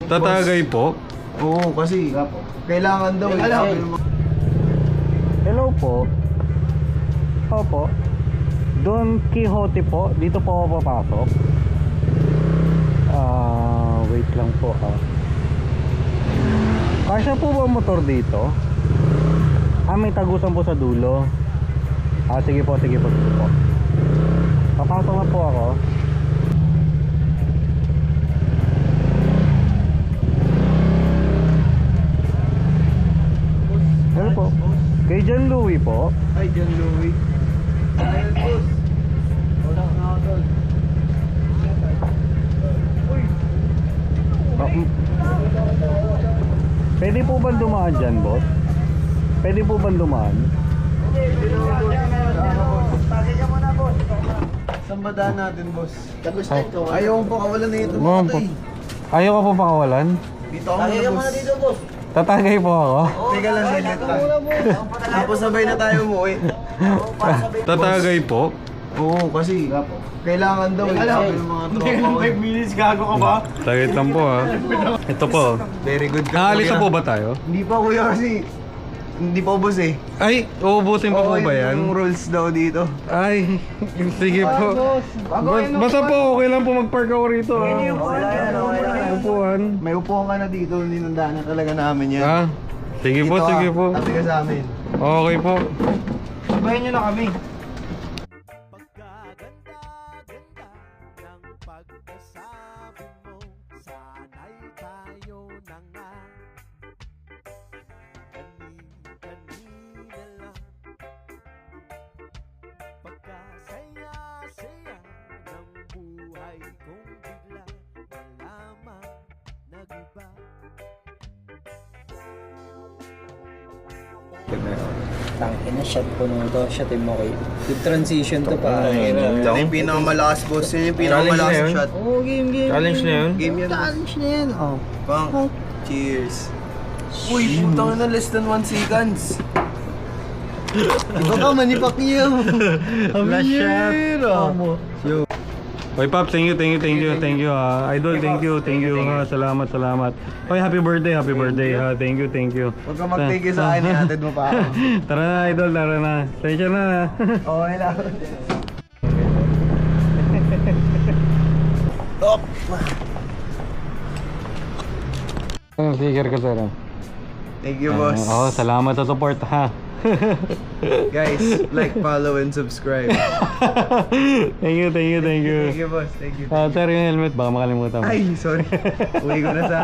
Tatagay po? Oo, kasi kailangan daw. Hello po. Opo. Don Quixote po. Dito po ako papasok. Wait lang po Kasya po ba motor dito? May tagusan po sa dulo. Sige po, sige po, sige po. Papasok na po ako. Hello po. Kay John Louie po. Ay, John Louie. Ayun, boss. Wala na ako doon. Pwede po ba dumaan dyan, boss? Pwede po ba dumaan? Saan ba daan natin, boss? Ayaw ko pa kawalan na ito. Ayaw ka po pakawalan? Dito ako muna, boss. Tatagay po ako. Teka lang, saglit lang. Tapos sabay na tayo umuwi. Tatagay po? Oo, kasi kailangan daw. Sabi ng mga tropa ko. 5 minutes, gago ka ba? Saglit lang po ha. Ito po. Very good ka. Naalis na po ba tayo? Hindi pa, kuya, kasi hindi pa ubos eh. Ay, uubusin pa po ba yan? Yung rules daw dito. Ay, sige po. Basta po, okay lang po mag-park ako rito ha. Upuan. May upuan ka na dito, ninandaan na talaga namin yan. Ha? Sige po, Dito, sige po. Tabi ka sa amin. Okay po. Sabayan nyo na kami. Tangina, shot po nung to. Shot mo kayo. Good transition to pa. Ito yung pinakamalakas, boss. Yun yung pinakamalakas na shot. Oh, game. Challenge na yun? Game yan. Challenge na yan. Oh. Bang. Cheers. Uy, putang na, less than 1 seconds. Ito ka, Manny Pacquiao. Last shot. Oy, Pop, thank you ha. Idol, thank you ha. Salamat. Oy, happy birthday ha. Thank you. Huwag ka mag-thank you sa akin, ihatid mo pa ako. Tara na, Idol, tara na. Tensya na. Okay lang. Sticker ko sir. Thank you, boss. Salamat sa support ha. Guys, like, follow, and subscribe. Thank you. Thank you, boss. Thank you. Sir, yung helmet, baka makalimutan mo. Ay, sorry. Uwi ko na sa